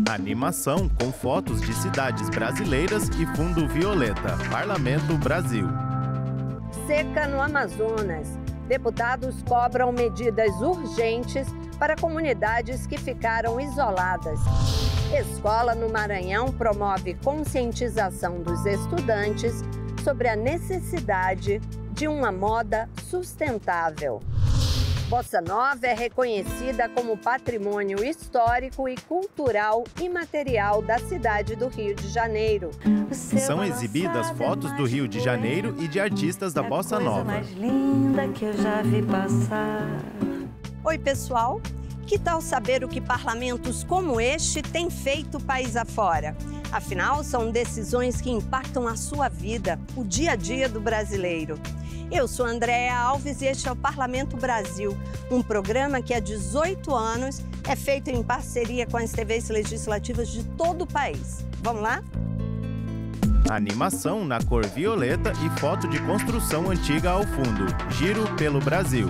Animação com fotos de cidades brasileiras e fundo violeta. Parlamento Brasil. Seca no Amazonas. Deputados cobram medidas urgentes para comunidades que ficaram isoladas. Escola no Maranhão promove conscientização dos estudantes sobre a necessidade de uma moda sustentável. Bossa Nova é reconhecida como patrimônio histórico e cultural imaterial da cidade do Rio de Janeiro. São exibidas fotos do Rio de Janeiro e de artistas da Bossa Nova. Mais linda que eu já vi passar. Oi, pessoal! Que tal saber o que parlamentos como este têm feito país afora? Afinal, são decisões que impactam a sua vida, o dia a dia do brasileiro. Eu sou Andréa Alves e este é o Parlamento Brasil, um programa que há 18 anos é feito em parceria com as TVs legislativas de todo o país. Vamos lá? Animação na cor violeta e foto de construção antiga ao fundo. Giro pelo Brasil.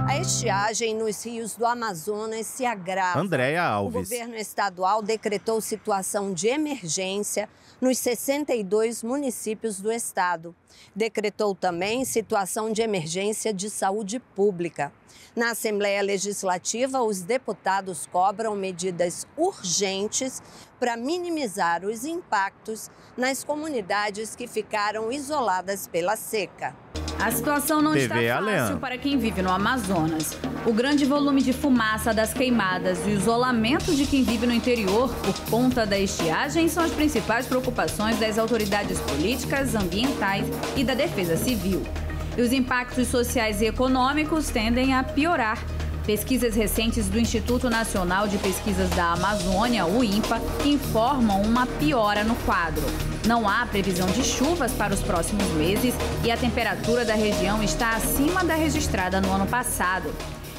A estiagem nos rios do Amazonas se agrava. Andréa Alves. O governo estadual decretou situação de emergência nos 62 municípios do estado. Decretou também situação de emergência de saúde pública. Na Assembleia Legislativa, os deputados cobram medidas urgentes para minimizar os impactos nas comunidades que ficaram isoladas pela seca. A situação não está fácil para quem vive no Amazonas. O grande volume de fumaça das queimadas e o isolamento de quem vive no interior por conta da estiagem são as principais preocupações das autoridades políticas, ambientais e da defesa civil. E os impactos sociais e econômicos tendem a piorar. Pesquisas recentes do Instituto Nacional de Pesquisas da Amazônia, o INPA, informam uma piora no quadro. Não há previsão de chuvas para os próximos meses e a temperatura da região está acima da registrada no ano passado.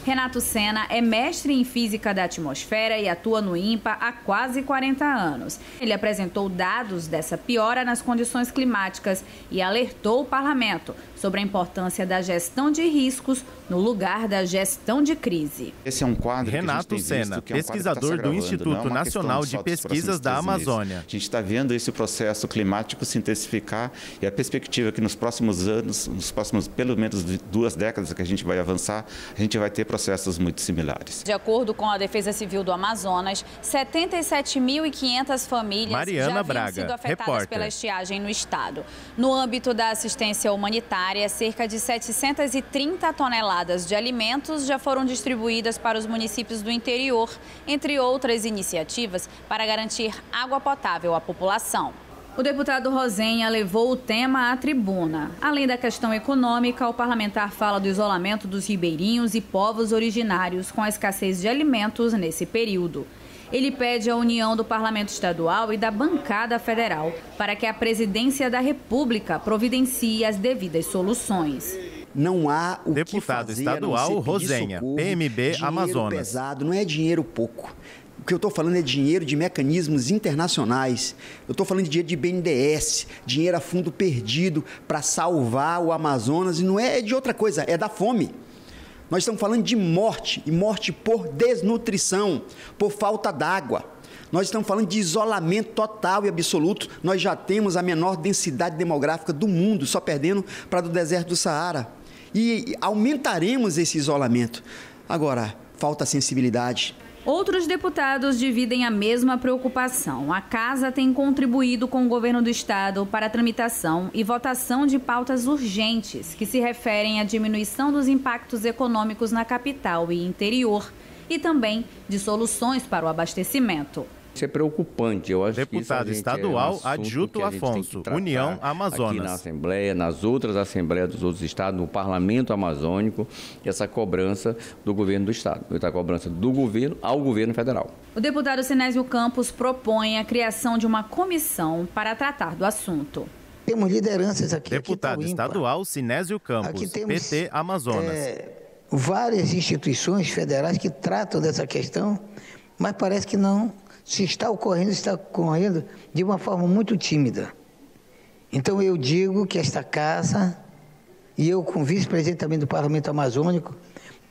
Renato Sena é mestre em Física da Atmosfera e atua no INPA há quase 40 anos. Ele apresentou dados dessa piora nas condições climáticas e alertou o parlamento sobre a importância da gestão de riscos no lugar da gestão de crise. Esse é um quadro Renato Sena, pesquisador do Instituto Nacional de Pesquisas da Amazônia. A gente está vendo esse processo climático se intensificar e a perspectiva é que nos próximos anos, nos próximos pelo menos 2 décadas que a gente vai avançar, a gente vai ter processos muito similares. De acordo com a Defesa Civil do Amazonas, 77.500 famílias já haviam sido afetadas pela estiagem no estado. No âmbito da assistência humanitária, cerca de 730 toneladas de alimentos já foram distribuídas para os municípios do interior, entre outras iniciativas para garantir água potável à população. O deputado Rosenha levou o tema à tribuna. Além da questão econômica, o parlamentar fala do isolamento dos ribeirinhos e povos originários com a escassez de alimentos nesse período. Ele pede à união do Parlamento Estadual e da bancada federal para que a Presidência da República providencie as devidas soluções. Não há o Deputado que fazer, estadual Rosenha, PMB Amazonas. Pesado, não é dinheiro pouco. O que eu estou falando é dinheiro de mecanismos internacionais. Eu estou falando de dinheiro de BNDES, dinheiro a fundo perdido para salvar o Amazonas. E não é de outra coisa, é da fome. Nós estamos falando de morte, e morte por desnutrição, por falta d'água. Nós estamos falando de isolamento total e absoluto. Nós já temos a menor densidade demográfica do mundo, só perdendo para do deserto do Saara. E aumentaremos esse isolamento. Agora, falta sensibilidade. Outros deputados dividem a mesma preocupação. A Casa tem contribuído com o governo do estado para a tramitação e votação de pautas urgentes que se referem à diminuição dos impactos econômicos na capital e interior e também de soluções para o abastecimento. Isso é preocupante. Eu acho Deputado que isso estadual Adjuto Afonso, União Amazonas. Aqui na Assembleia, nas outras Assembleias dos outros estados, no Parlamento Amazônico, essa cobrança do governo do estado, essa cobrança do governo ao governo federal. O deputado Sinésio Campos propõe a criação de uma comissão para tratar do assunto. Temos lideranças aqui. Deputado estadual Sinésio Campos, aqui temos, PT Amazonas. Várias instituições federais que tratam dessa questão, mas parece que não. Se está ocorrendo de uma forma muito tímida. Então eu digo que esta casa, e eu com vice-presidente também do Parlamento Amazônico,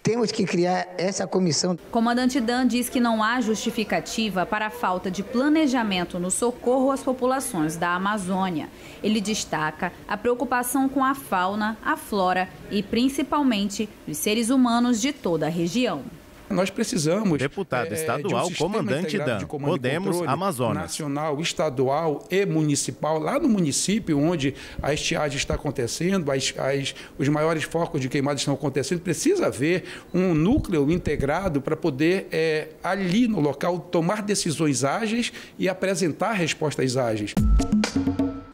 Temos que criar essa comissão. Comandante Dan diz que não há justificativa para a falta de planejamento no socorro às populações da Amazônia. Ele destaca a preocupação com a fauna, a flora e, principalmente, os seres humanos de toda a região. Nós precisamos, deputado estadual, comandante Dan, Podemos, Amazonas. Nacional, estadual e municipal, lá no município onde a estiagem está acontecendo, os maiores focos de queimadas estão acontecendo, precisa haver um núcleo integrado para poder, ali no local, tomar decisões ágeis e apresentar respostas ágeis.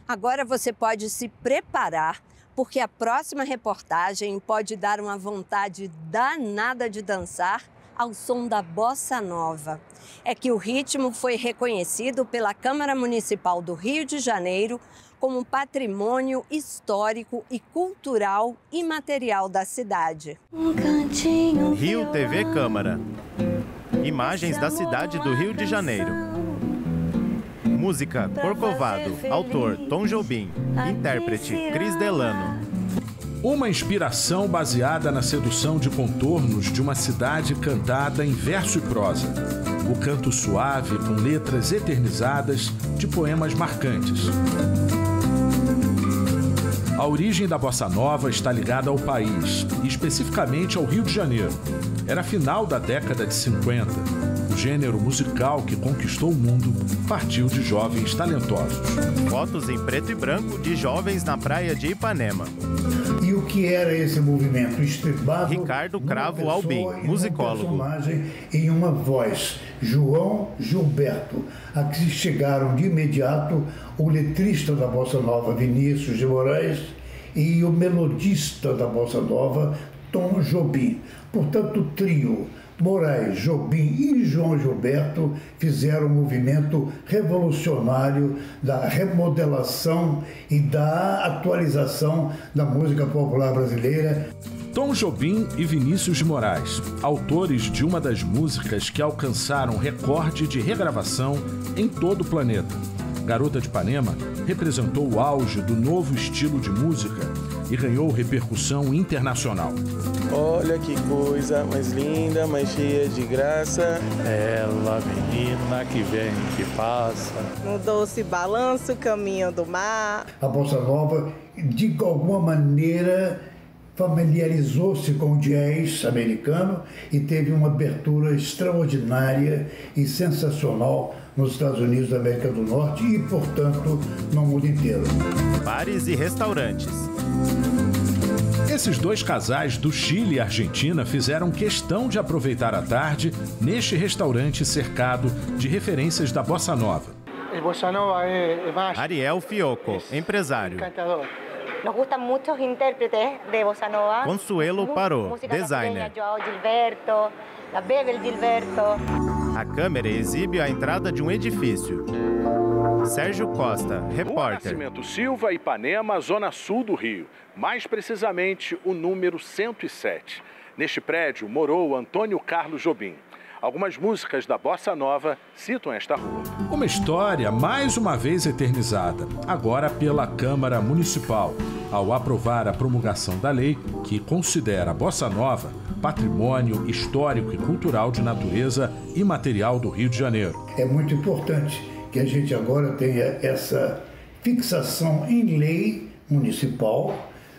Agora você pode se preparar, porque a próxima reportagem pode dar uma vontade danada de dançar ao som da bossa nova. É que o ritmo foi reconhecido pela Câmara Municipal do Rio de Janeiro como patrimônio histórico e cultural imaterial da cidade. Rio TV Câmara. Imagens da cidade do Rio de Janeiro. Música Corcovado. Autor Tom Jobim. Intérprete Cris Delano. Uma inspiração baseada na sedução de contornos de uma cidade cantada em verso e prosa. O canto suave com letras eternizadas de poemas marcantes. A origem da bossa nova está ligada ao país, e especificamente ao Rio de Janeiro. Era final da década de 50. O gênero musical que conquistou o mundo partiu de jovens talentosos. Fotos em preto e branco de jovens na praia de Ipanema. E o que era esse movimento? Estribado Ricardo Cravo Albim, musicólogo. Uma personagem em uma voz, João Gilberto, a que chegaram de imediato o letrista da Bossa Nova, Vinícius de Moraes, e o melodista da Bossa Nova, Tom Jobim. Portanto, o trio Moraes, Jobim e João Gilberto fizeram um movimento revolucionário da remodelação e da atualização da música popular brasileira. Tom Jobim e Vinícius de Moraes, autores de uma das músicas que alcançaram recorde de regravação em todo o planeta. Garota de Ipanema representou o auge do novo estilo de música e ganhou repercussão internacional. Olha que coisa mais linda, mais cheia de graça. Ela, menina que vem, que passa. No doce balanço, caminho do mar. A Bossa Nova, de alguma maneira, familiarizou-se com o jazz americano e teve uma abertura extraordinária e sensacional nos Estados Unidos da América do Norte e, portanto, no mundo inteiro. Bares e restaurantes. Esses dois casais do Chile e Argentina fizeram questão de aproveitar a tarde neste restaurante cercado de referências da Bossa Nova. Ariel Fioco, empresário. Nos gustan muchos intérpretes de Bossa Nova. Consuelo Paró, designer. João Gilberto, a Bebel Gilberto. A câmera exibe a entrada de um edifício. Sérgio Costa, repórter. Nascimento Silva, Ipanema, zona sul do Rio. Mais precisamente, o número 107. Neste prédio morou Antônio Carlos Jobim. Algumas músicas da Bossa Nova citam esta rua. Uma história mais uma vez eternizada, agora pela Câmara Municipal, ao aprovar a promulgação da lei que considera a Bossa Nova patrimônio histórico e cultural de natureza imaterial do Rio de Janeiro. É muito importante que a gente agora tenha essa fixação em lei municipal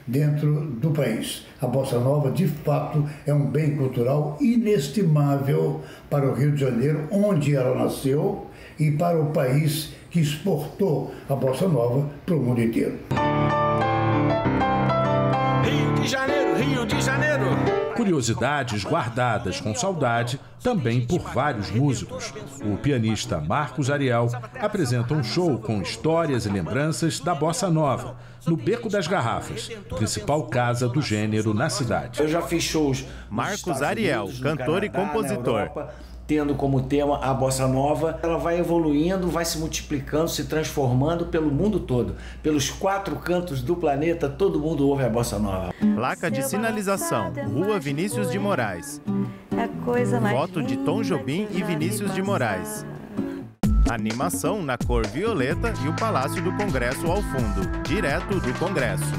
dentro do país. A Bossa Nova, de fato, é um bem cultural inestimável para o Rio de Janeiro, onde ela nasceu, e para o país que exportou a Bossa Nova para o mundo inteiro. Rio de Janeiro, Rio de Janeiro! Curiosidades guardadas com saudade também por vários músicos. O pianista Marcos Ariel apresenta um show com histórias e lembranças da Bossa Nova, no Beco das Garrafas, principal casa do gênero na cidade. Eu já fiz shows. Marcos Ariel, cantor e compositor. Tendo como tema a Bossa Nova, ela vai evoluindo, vai se multiplicando, se transformando pelo mundo todo. Pelos 4 cantos do planeta, todo mundo ouve a Bossa Nova. Placa de sinalização, Rua Vinícius de Moraes. Foto de Tom Jobim e Vinícius de Moraes. Animação na cor violeta e o Palácio do Congresso ao fundo, direto do Congresso.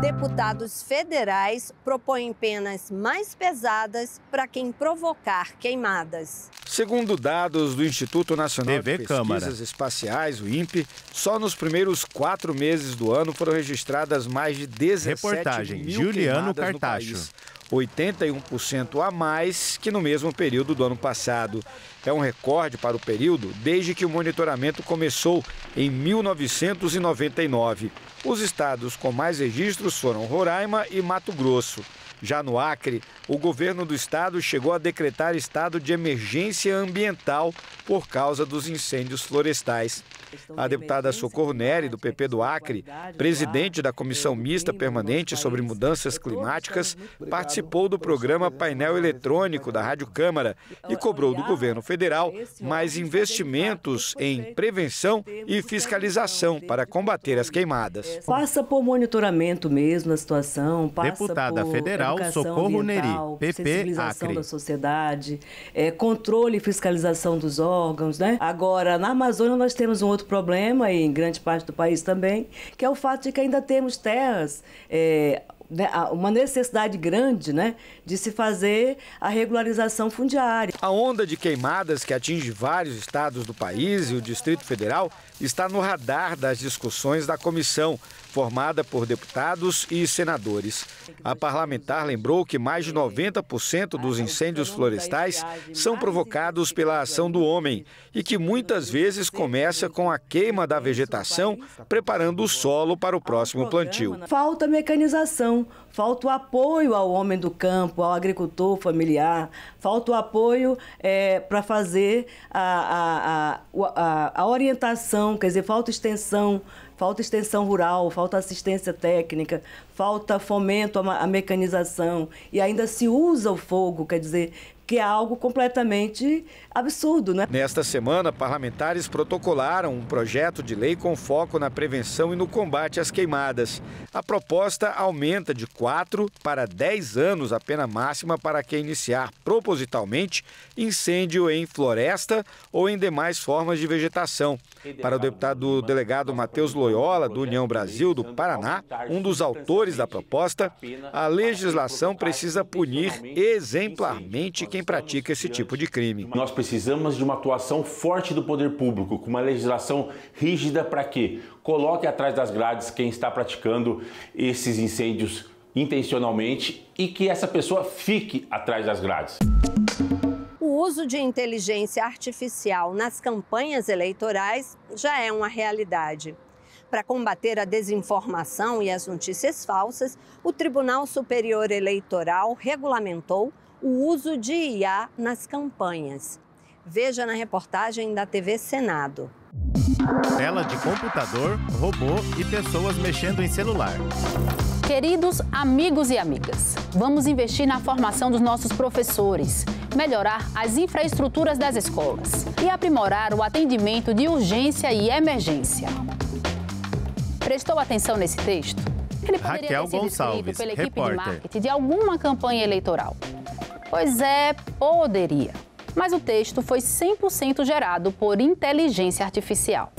Deputados federais propõem penas mais pesadas para quem provocar queimadas. Segundo dados do Instituto Nacional de Pesquisas Espaciais, o INPE, só nos primeiros 4 meses do ano foram registradas mais de 17 mil queimadas no país. 81% a mais que no mesmo período do ano passado. É um recorde para o período desde que o monitoramento começou em 1999. Os estados com mais registros foram Roraima e Mato Grosso. Já no Acre, o governo do estado chegou a decretar estado de emergência ambiental por causa dos incêndios florestais. A deputada Socorro Neri, do PP do Acre, presidente da Comissão Mista Permanente sobre Mudanças Climáticas, participou do programa Painel Eletrônico da Rádio Câmara e cobrou do governo federal mais investimentos em prevenção e fiscalização para combater as queimadas. Passa por monitoramento mesmo da situação, passa Deputada por federal Socorro Neri, PP sensibilização Acre. da sociedade, controle e fiscalização dos órgãos, né? Agora, na Amazônia nós temos um outro problema, e em grande parte do país também, que é o fato de que ainda temos terras, uma necessidade grande, né, de se fazer a regularização fundiária. A onda de queimadas que atinge vários estados do país e o Distrito Federal está no radar das discussões da comissão, formada por deputados e senadores. A parlamentar lembrou que mais de 90% dos incêndios florestais são provocados pela ação do homem e que muitas vezes começa com a queima da vegetação, preparando o solo para o próximo plantio. Falta mecanização, falta o apoio ao homem do campo, ao agricultor familiar, falta o apoio para fazer a orientação, quer dizer, falta extensão rural, falta assistência técnica, falta fomento à mecanização e ainda se usa o fogo, quer dizer, que é algo completamente absurdo, né? Nesta semana, parlamentares protocolaram um projeto de lei com foco na prevenção e no combate às queimadas. A proposta aumenta de 4 para 10 anos a pena máxima para quem iniciar propositalmente incêndio em floresta ou em demais formas de vegetação. Para o deputado delegado Matheus Loyola, do União Brasil do Paraná, um dos autores da proposta, a legislação precisa punir exemplarmente quem pratica esse tipo de crime. Nós precisamos de uma atuação forte do poder público, com uma legislação rígida para que coloque atrás das grades quem está praticando esses incêndios intencionalmente e que essa pessoa fique atrás das grades. O uso de inteligência artificial nas campanhas eleitorais já é uma realidade. Para combater a desinformação e as notícias falsas, o Tribunal Superior Eleitoral regulamentou o uso de IA nas campanhas. Veja na reportagem da TV Senado. Tela de computador, robô e pessoas mexendo em celular. Queridos amigos e amigas, vamos investir na formação dos nossos professores, melhorar as infraestruturas das escolas e aprimorar o atendimento de urgência e emergência. Prestou atenção nesse texto? Ele poderia ter sido escrito pela equipe de marketing de alguma campanha eleitoral. Pois é, poderia. Mas o texto foi 100% gerado por inteligência artificial.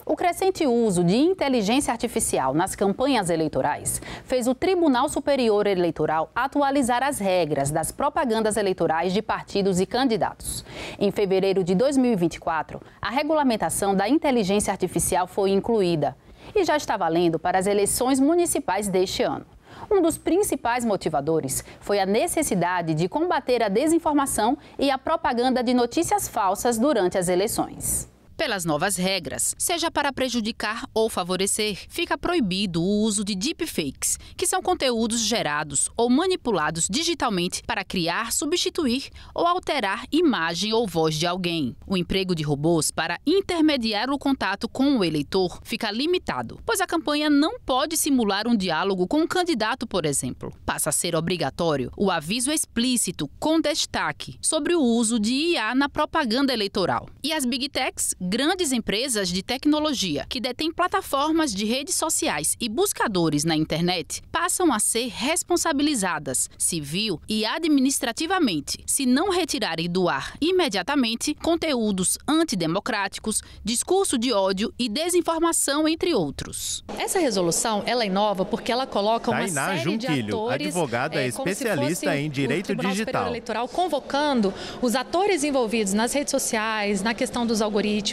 O crescente uso de inteligência artificial nas campanhas eleitorais fez o Tribunal Superior Eleitoral atualizar as regras das propagandas eleitorais de partidos e candidatos. Em fevereiro de 2024, a regulamentação da inteligência artificial foi incluída e já está valendo para as eleições municipais deste ano. Um dos principais motivadores foi a necessidade de combater a desinformação e a propaganda de notícias falsas durante as eleições. Pelas novas regras, seja para prejudicar ou favorecer, fica proibido o uso de deepfakes, que são conteúdos gerados ou manipulados digitalmente para criar, substituir ou alterar imagem ou voz de alguém. O emprego de robôs para intermediar o contato com o eleitor fica limitado, pois a campanha não pode simular um diálogo com um candidato, por exemplo. Passa a ser obrigatório o aviso explícito com destaque sobre o uso de IA na propaganda eleitoral. E as Big Techs Grandes empresas de tecnologia que detêm plataformas de redes sociais e buscadores na internet passam a ser responsabilizadas, civil e administrativamente, se não retirarem do ar imediatamente conteúdos antidemocráticos, discurso de ódio e desinformação, entre outros. Essa resolução, ela inova porque ela coloca uma série de atores, advogada especialista em direito digital, eleitoral, convocando os atores envolvidos nas redes sociais, na questão dos algoritmos,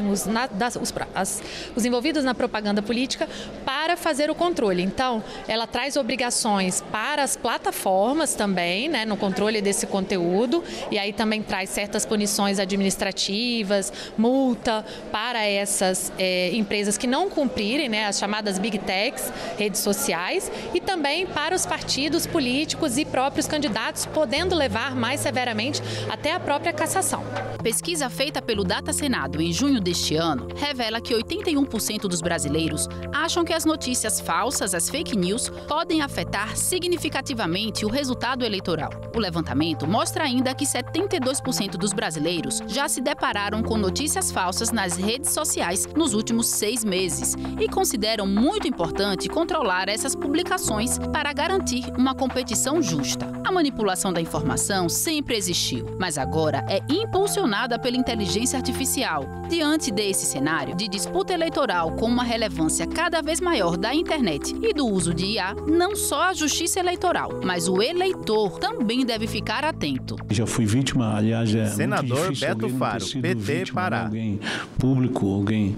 os envolvidos na propaganda política, para fazer o controle. Então, ela traz obrigações para as plataformas também, né, no controle desse conteúdo, e aí também traz certas punições administrativas, multa para essas empresas que não cumprirem, né, as chamadas Big Techs, redes sociais, e também para os partidos políticos e próprios candidatos, podendo levar mais severamente até a própria cassação. Pesquisa feita pelo Data Senado em junho deste ano revela que 81% dos brasileiros acham que as notícias falsas, as fake news, podem afetar significativamente o resultado eleitoral. O levantamento mostra ainda que 72% dos brasileiros já se depararam com notícias falsas nas redes sociais nos últimos 6 meses e consideram muito importante controlar essas publicações para garantir uma competição justa. A manipulação da informação sempre existiu, mas agora é impulsionada pela inteligência artificial. Diante desse cenário de disputa eleitoral com uma relevância cada vez maior da internet e do uso de IA, não só a justiça eleitoral, mas o eleitor também deve ficar atento. Já fui vítima, aliás, Senador Beto Faro, PT Pará. Alguém público, alguém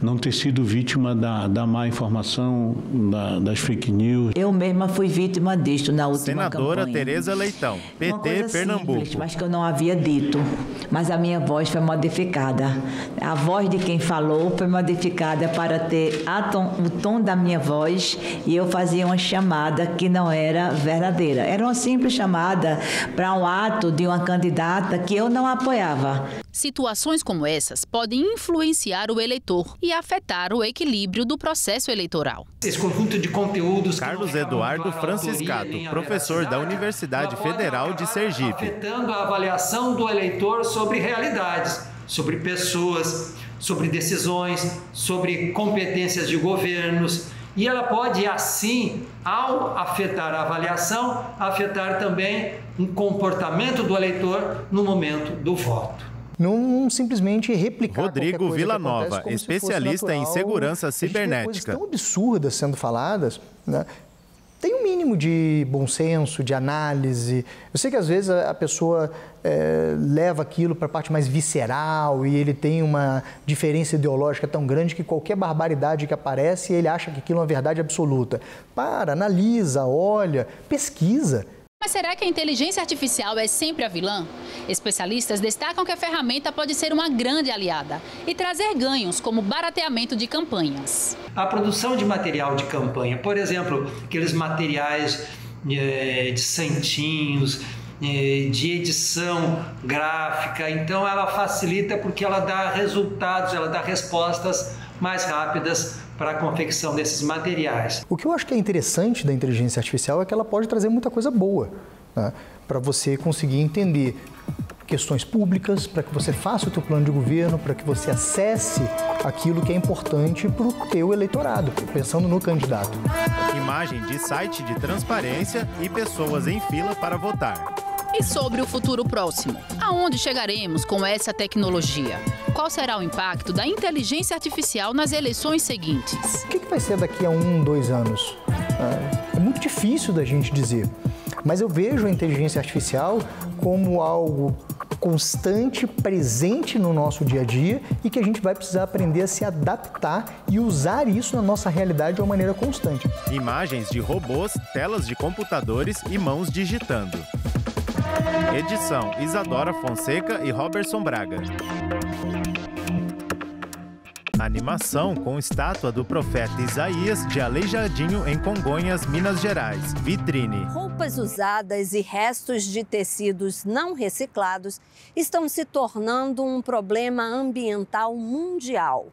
não ter sido vítima da má informação, das fake news. Eu mesma fui vítima disto na última Senadora campanha. Tereza Leitão, PT Pernambuco. Simples, mas que eu não havia dito, mas a minha voz foi modificada. A voz de quem falou foi modificada para ter o tom da minha voz, e eu fazia uma chamada que não era verdadeira. Era uma simples chamada para um ato de uma candidata que eu não apoiava. Situações como essas podem influenciar o eleitor e afetar o equilíbrio do processo eleitoral. Esse conjunto de conteúdos... Carlos Eduardo Franciscato, professor da Universidade Federal de Sergipe. Afetando a avaliação do eleitor sobre realidades, sobre pessoas, sobre decisões, sobre competências de governos. E ela pode, assim, ao afetar a avaliação, afetar também um comportamento do eleitor no momento do voto. Não simplesmente replicar Rodrigo Villanova, especialista em segurança cibernética. Coisas tão absurdas sendo faladas, né? Tem um mínimo de bom senso, de análise. Eu sei que às vezes a pessoa leva aquilo para a parte mais visceral e ele tem uma diferença ideológica tão grande que qualquer barbaridade que aparece, ele acha que aquilo é uma verdade absoluta. Analisa, olha, pesquisa. Mas será que a inteligência artificial é sempre a vilã? Especialistas destacam que a ferramenta pode ser uma grande aliada e trazer ganhos como barateamento de campanhas. A produção de material de campanha, por exemplo, aqueles materiais de santinhos, de edição gráfica, então ela facilita porque ela dá resultados, ela dá respostas mais rápidas para a confecção desses materiais. O que eu acho que é interessante da inteligência artificial é que ela pode trazer muita coisa boa, né? Para você conseguir entender questões públicas, para que você faça o teu plano de governo, para que você acesse aquilo que é importante para o teu eleitorado, pensando no candidato. Imagem de site de transparência e pessoas em fila para votar. E sobre o futuro próximo? Aonde chegaremos com essa tecnologia? Qual será o impacto da inteligência artificial nas eleições seguintes? O que vai ser daqui a 1, 2 anos? É muito difícil da gente dizer, mas eu vejo a inteligência artificial como algo constante, presente no nosso dia a dia e que a gente vai precisar aprender a se adaptar e usar isso na nossa realidade de uma maneira constante. Imagens de robôs, telas de computadores e mãos digitando. Edição Isadora Fonseca e Robertson Braga. Animação com estátua do profeta Isaías de Aleijadinho em Congonhas, Minas Gerais. Vitrine. Roupas usadas e restos de tecidos não reciclados estão se tornando um problema ambiental mundial.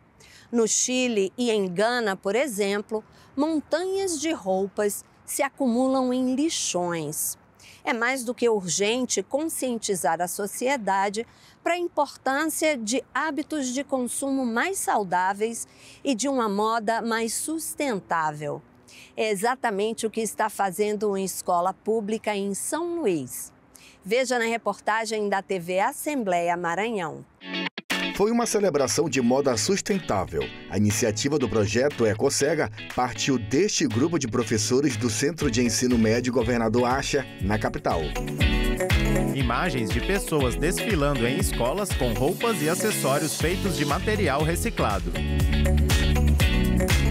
No Chile e em Gana, por exemplo, montanhas de roupas se acumulam em lixões. É mais do que urgente conscientizar a sociedade para a importância de hábitos de consumo mais saudáveis e de uma moda mais sustentável. É exatamente o que está fazendo uma escola pública em São Luís. Veja na reportagem da TV Assembleia Maranhão. Foi uma celebração de moda sustentável. A iniciativa do projeto EcoCega partiu deste grupo de professores do Centro de Ensino Médio Governador Acha, na capital. Imagens de pessoas desfilando em escolas com roupas e acessórios feitos de material reciclado.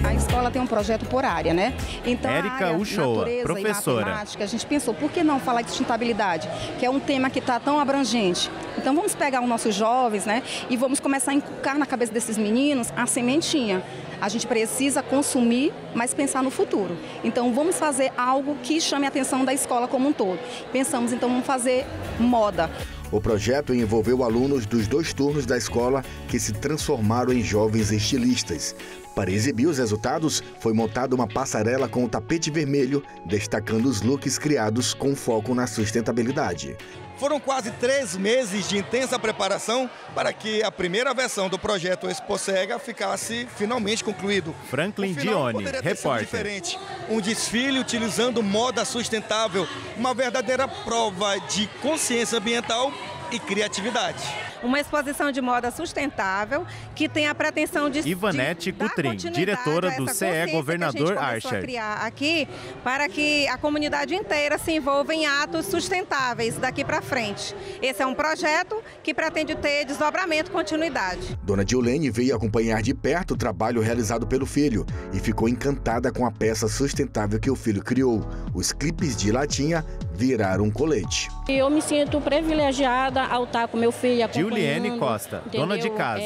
A escola tem um projeto por área, né? Então, Érica Uchoa, professora. A gente pensou, por que não falar de sustentabilidade? Que é um tema que está tão abrangente. Então, vamos pegar os nossos jovens, né? E vamos começar a inculcar na cabeça desses meninos a sementinha. A gente precisa consumir, mas pensar no futuro. Então, vamos fazer algo que chame a atenção da escola como um todo. Pensamos, então, vamos fazer moda. O projeto envolveu alunos dos 2 turnos da escola que se transformaram em jovens estilistas. Para exibir os resultados, foi montada uma passarela com o tapete vermelho, destacando os looks criados com foco na sustentabilidade. Foram quase 3 meses de intensa preparação para que a primeira versão do projeto EcoCega ficasse finalmente concluído. Franklin Dione, repórter. Um desfile utilizando moda sustentável, uma verdadeira prova de consciência ambiental e criatividade. Uma exposição de moda sustentável que tem a pretensão de Ivanete Cutrim, diretora do CE Governador Archer. Criar aqui para que a comunidade inteira se envolva em atos sustentáveis daqui para frente. Esse é um projeto que pretende ter desdobramento e continuidade. Dona Diolene veio acompanhar de perto o trabalho realizado pelo filho e ficou encantada com a peça sustentável que o filho criou. Os clipes de latinha viraram um colete. Eu me sinto privilegiada ao estar com meu filho acompanhando. Juliane Costa, entendeu? Dona de casa.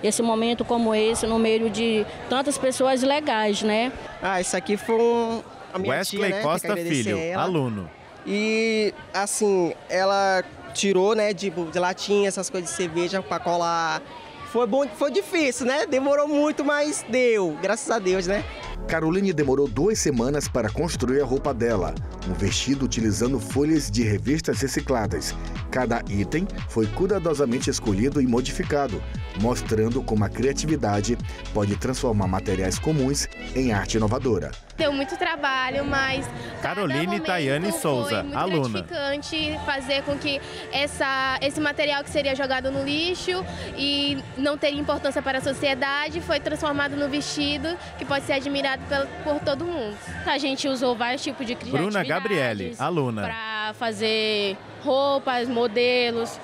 Esse momento como esse, no meio de tantas pessoas legais, né? Isso aqui foi a minha Wesley tia, né? Costa Filho, aluno. E, assim, ela tirou, né, de latinha, essas coisas de cerveja para colar. Foi bom, foi difícil, né? Demorou muito, mas deu, graças a Deus, né? Caroline demorou 2 semanas para construir a roupa dela, um vestido utilizando folhas de revistas recicladas. Cada item foi cuidadosamente escolhido e modificado, mostrando como a criatividade pode transformar materiais comuns em arte inovadora. Deu muito trabalho, mas Caroline Tayane Souza, muito aluna. gratificante fazer com que esse material que seria jogado no lixo e não teria importância para a sociedade foi transformado no vestido que pode ser admirado por todo mundo. A gente usou vários tipos de criatividade. Bruna Gabriele, aluna. Para fazer roupas, modelos.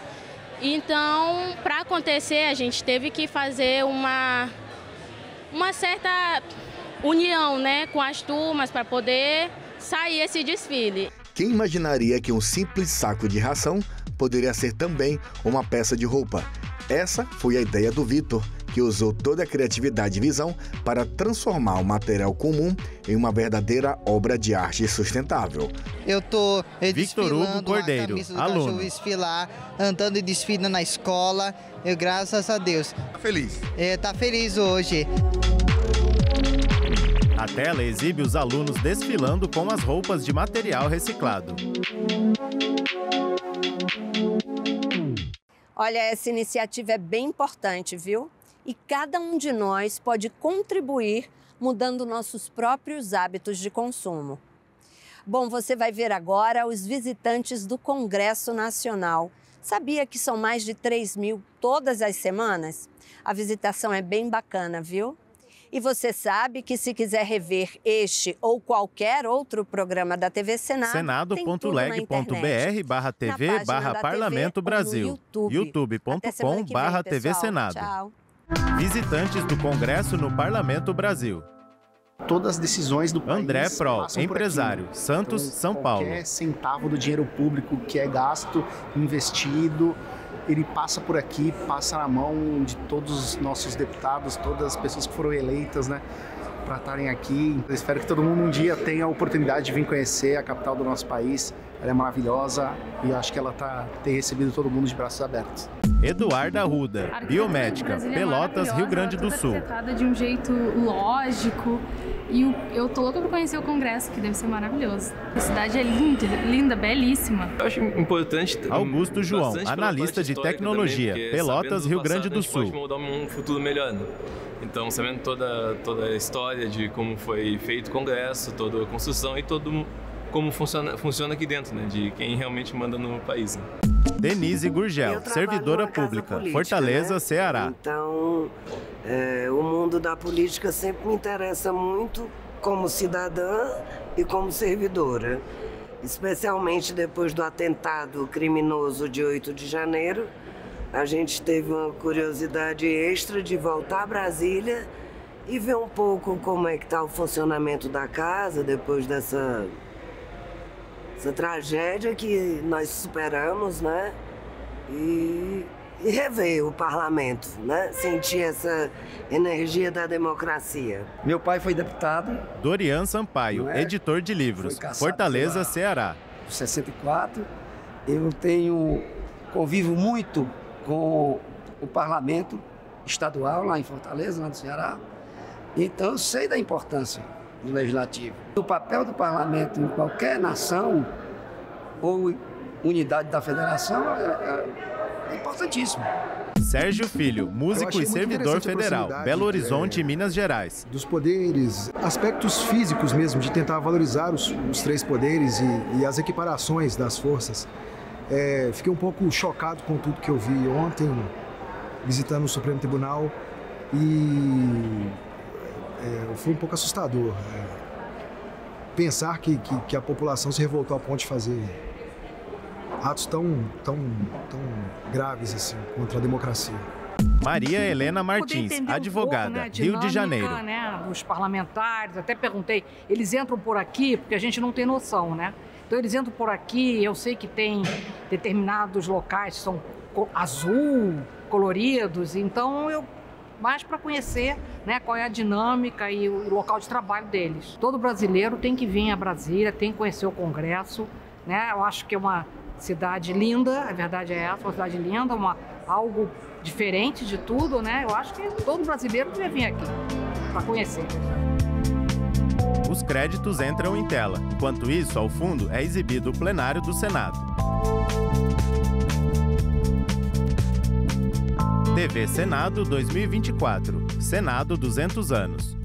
Então, para acontecer, a gente teve que fazer uma certa união, né, com as turmas para poder sair esse desfile. Quem imaginaria que um simples saco de ração poderia ser também uma peça de roupa? Essa foi a ideia do Vitor, que usou toda a criatividade e visão para transformar o material comum em uma verdadeira obra de arte sustentável. Eu estou Victor Hugo Cordeiro, aluno. Desfilar, andando e desfilando na escola, graças a Deus. Tá feliz? Tá feliz hoje. A tela exibe os alunos desfilando com as roupas de material reciclado. Olha, essa iniciativa é bem importante, viu? E cada um de nós pode contribuir mudando nossos próprios hábitos de consumo. Bom, você vai ver agora os visitantes do Congresso Nacional. Sabia que são mais de 3.000 todas as semanas? A visitação é bem bacana, viu? E você sabe que se quiser rever este ou qualquer outro programa da TV Senado, senado.leg.br/TV/Parlamento Brasil, youtube.com/TV Senado. Tchau. Visitantes do Congresso no Parlamento Brasil. Todas as decisões do país André Prol, empresário, Santos, São Paulo. Qualquer centavo do dinheiro público que é gasto, investido, ele passa por aqui, passa na mão de todos os nossos deputados, todas as pessoas que foram eleitas, né, para estarem aqui. Eu espero que todo mundo um dia tenha a oportunidade de vir conhecer a capital do nosso país, ela é maravilhosa e acho que ela tem recebido todo mundo de braços abertos. Eduarda Arruda, biomédica, Pelotas, Rio Grande do Sul. Tratada de um jeito lógico e eu tô louca para conhecer o Congresso, que deve ser maravilhoso. A cidade é linda, linda, belíssima. Eu acho importante. Augusto João, analista de tecnologia, também, Pelotas, Rio Grande do Sul. Pode moldar um futuro melhor, né? Então, sabendo toda a história de como foi feito o Congresso, toda a construção e como funciona aqui dentro, né? De quem realmente manda no país. Né? Denise Gurgel, servidora pública, Fortaleza, né? Ceará. Então, o mundo da política sempre me interessa muito como cidadã e como servidora. Especialmente depois do atentado criminoso de 8 de janeiro, a gente teve uma curiosidade extra de voltar a Brasília e ver um pouco como é que está o funcionamento da casa depois dessa tragédia que nós superamos, né? E rever o parlamento, né? Sentir essa energia da democracia. Meu pai foi deputado. Dorian Sampaio, editor de livros, Fortaleza, Ceará. 64. Eu convivo muito com o parlamento estadual lá em Fortaleza, lá no Ceará. Então eu sei da importância do legislativo. O papel do parlamento em qualquer nação ou unidade da federação é importantíssimo. Sérgio Filho, músico e servidor federal, Belo Horizonte, Minas Gerais. Dos poderes, aspectos físicos mesmo, de tentar valorizar os três poderes e as equiparações das forças. Fiquei um pouco chocado com tudo que eu vi ontem, visitando o Supremo Tribunal, e foi um pouco assustador. Pensar que a população se revoltou ao ponto de fazer atos tão graves assim contra a democracia. Maria Helena Martins, advogada, Rio de Janeiro. Né, os parlamentares, até perguntei, eles entram por aqui porque a gente não tem noção, né? Então eles entram por aqui, eu sei que tem determinados locais que são azul, coloridos, então eu mais para conhecer, né, qual é a dinâmica e o local de trabalho deles. Todo brasileiro tem que vir a Brasília, tem que conhecer o Congresso, né? Eu acho que é uma cidade linda, a verdade é essa, uma cidade linda, algo diferente de tudo, né? Eu acho que todo brasileiro deve vir aqui para conhecer. Os créditos entram em tela. Enquanto isso, ao fundo é exibido o plenário do Senado. TV Senado 2024. Senado 200 anos.